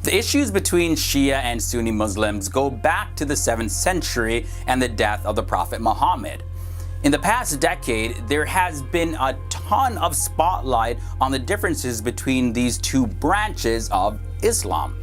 The issues between Shia and Sunni Muslims go back to the 7th century and the death of the Prophet Muhammad. In the past decade, there has been a ton of spotlight on the differences between these two branches of Islam.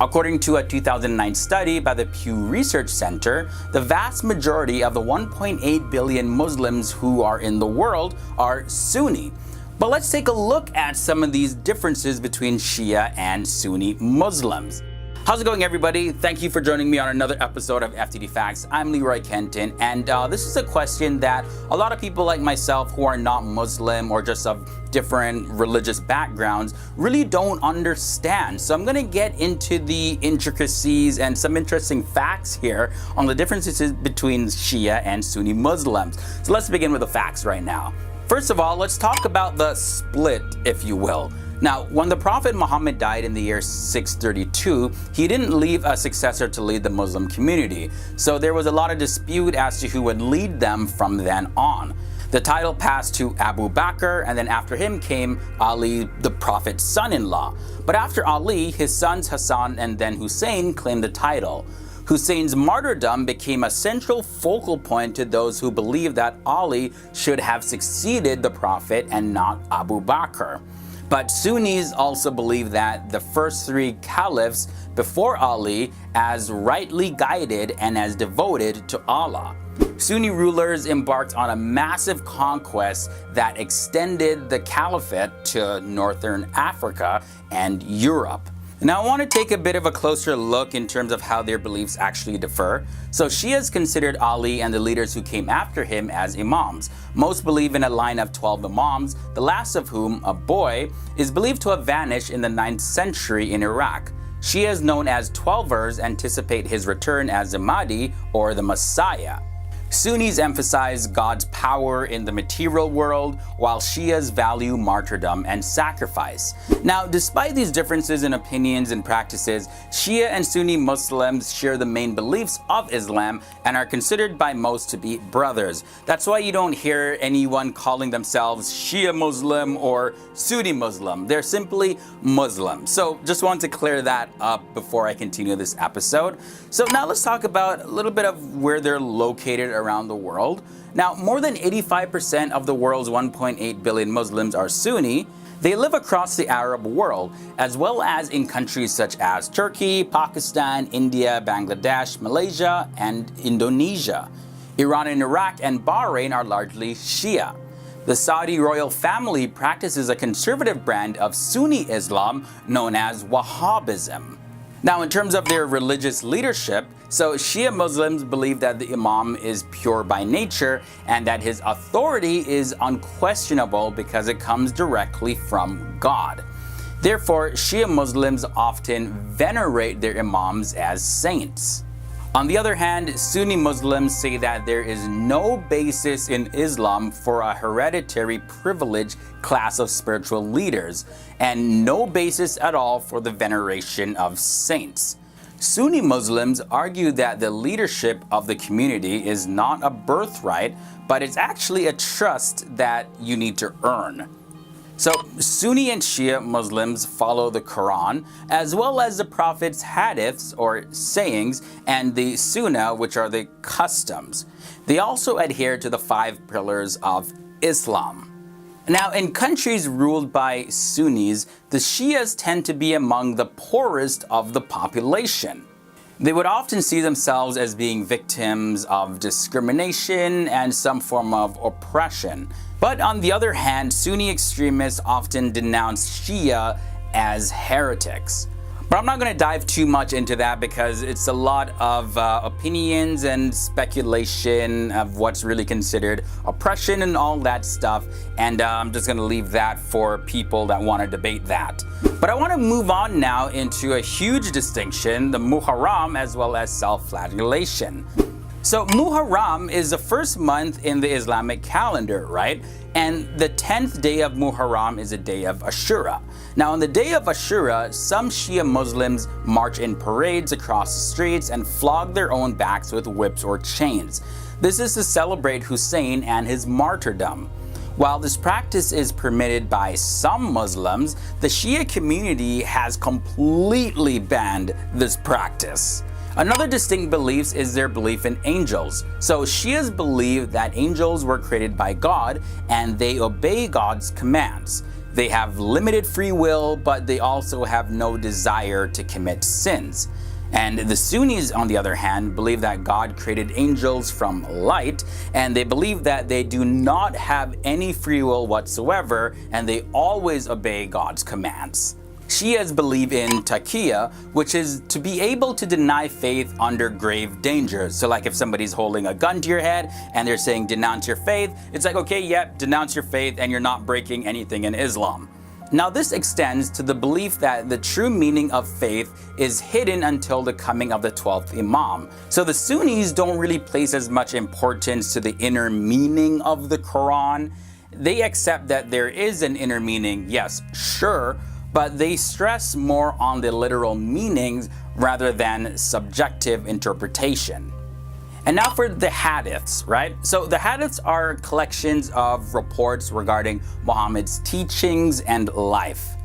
According to a 2009 study by the Pew Research Center, the vast majority of the 1.8 billion Muslims who are in the world are Sunni. But let's take a look at some of these differences between Shia and Sunni Muslims. How's it going, everybody? Thank you for joining me on another episode of FTD Facts. I'm Leroy Kenton, and this is a question that a lot of people like myself who are not Muslim or just of different religious backgrounds really don't understand. So I'm going to get into the intricacies and some interesting facts here on the differences between Shia and Sunni Muslims. So let's begin with the facts right now. First of all, let's talk about the split, if you will. Now, when the Prophet Muhammad died in the year 632, he didn't leave a successor to lead the Muslim community. So there was a lot of dispute as to who would lead them from then on. The title passed to Abu Bakr, and then after him came Ali, the Prophet's son-in-law. But after Ali, his sons Hassan and then Hussein claimed the title. Hussein's martyrdom became a central focal point to those who believed that Ali should have succeeded the Prophet and not Abu Bakr. But Sunnis also believe that the first three caliphs before Ali as rightly guided and as devoted to Allah. Sunni rulers embarked on a massive conquest that extended the caliphate to northern Africa and Europe. Now I want to take a bit of a closer look in terms of how their beliefs actually differ. So Shias considered Ali and the leaders who came after him as imams. Most believe in a line of 12 imams, the last of whom, a boy, is believed to have vanished in the 9th century in Iraq. Shias known as Twelvers anticipate his return as the Mahdi or the Messiah. Sunnis emphasize God's power in the material world, while Shias value martyrdom and sacrifice. Now, despite these differences in opinions and practices, Shia and Sunni Muslims share the main beliefs of Islam and are considered by most to be brothers. That's why you don't hear anyone calling themselves Shia Muslim or Sunni Muslim. They're simply Muslim. So just want to clear that up before I continue this episode. So now let's talk about a little bit of where they're located around the world. Now, more than 85% of the world's 1.8 billion Muslims are Sunni. They live across the Arab world, as well as in countries such as Turkey, Pakistan, India, Bangladesh, Malaysia, and Indonesia. Iran and Iraq and Bahrain are largely Shia. The Saudi royal family practices a conservative brand of Sunni Islam known as Wahhabism. Now, in terms of their religious leadership, so Shia Muslims believe that the Imam is pure by nature and that his authority is unquestionable because it comes directly from God. Therefore, Shia Muslims often venerate their Imams as saints. On the other hand, Sunni Muslims say that there is no basis in Islam for a hereditary privileged class of spiritual leaders, and no basis at all for the veneration of saints. Sunni Muslims argue that the leadership of the community is not a birthright, but it's actually a trust that you need to earn. So Sunni and Shia Muslims follow the Quran, as well as the Prophet's hadiths or sayings, and the Sunnah, which are the customs. They also adhere to the 5 pillars of Islam. Now, in countries ruled by Sunnis, the Shias tend to be among the poorest of the population. They would often see themselves as being victims of discrimination and some form of oppression. But on the other hand, Sunni extremists often denounce Shia as heretics. But I'm not going to dive too much into that because it's a lot of opinions and speculation of what's really considered oppression and all that stuff. And I'm just going to leave that for people that want to debate that. But I want to move on now into a huge distinction, the Muharram as well as self-flagellation. So Muharram is the first month in the Islamic calendar, right? And the 10th day of Muharram is a day of Ashura. Now on the day of Ashura, some Shia Muslims march in parades across the streets and flog their own backs with whips or chains. This is to celebrate Hussein and his martyrdom. While this practice is permitted by some Muslims, the Shia community has completely banned this practice. Another distinct belief is their belief in angels. So Shias believe that angels were created by God and they obey God's commands. They have limited free will, but they also have no desire to commit sins. And the Sunnis, on the other hand, believe that God created angels from light, and they believe that they do not have any free will whatsoever, and they always obey God's commands. Shias believe in taqiyya, which is to be able to deny faith under grave danger. So like if somebody's holding a gun to your head and they're saying denounce your faith, it's like, okay, yep, denounce your faith and you're not breaking anything in Islam. Now this extends to the belief that the true meaning of faith is hidden until the coming of the 12th Imam. So the Sunnis don't really place as much importance to the inner meaning of the Quran. They accept that there is an inner meaning, yes, sure, but they stress more on the literal meanings rather than subjective interpretation. And now for the hadiths, right? So the hadiths are collections of reports regarding Muhammad's teachings and life.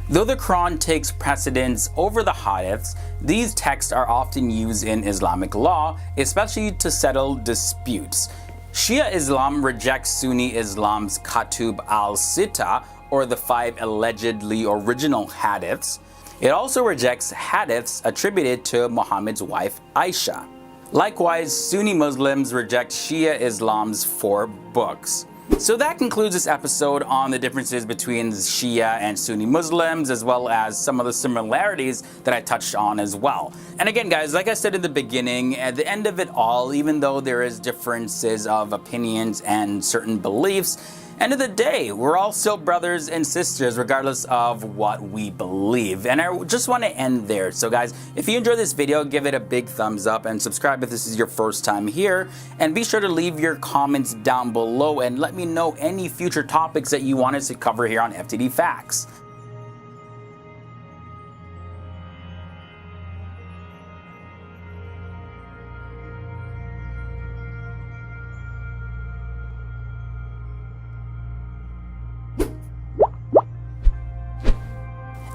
Though the Quran takes precedence over the hadiths, these texts are often used in Islamic law, especially to settle disputes. Shia Islam rejects Sunni Islam's Katub al-Sita, or the 5 allegedly original hadiths. It also rejects hadiths attributed to Muhammad's wife Aisha. Likewise, Sunni Muslims reject Shia Islam's 4 books. So that concludes this episode on the differences between Shia and Sunni Muslims, as well as some of the similarities that I touched on as well. And again, guys, like I said in the beginning, at the end of it all, even though there is differences of opinions and certain beliefs, end of the day, we're all still brothers and sisters regardless of what we believe. And I just want to end there. So guys, if you enjoyed this video, give it a big thumbs up and subscribe if this is your first time here. And be sure to leave your comments down below and let me know any future topics that you want us to cover here on FTD Facts.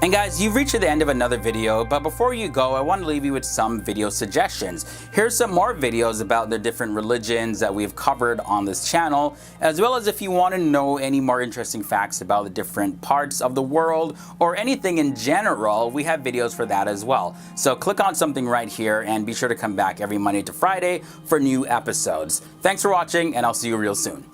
And guys, you've reached the end of another video, but before you go, I want to leave you with some video suggestions. Here's some more videos about the different religions that we've covered on this channel, as well as if you want to know any more interesting facts about the different parts of the world or anything in general, we have videos for that as well. So click on something right here and be sure to come back every Monday to Friday for new episodes. Thanks for watching, and I'll see you real soon.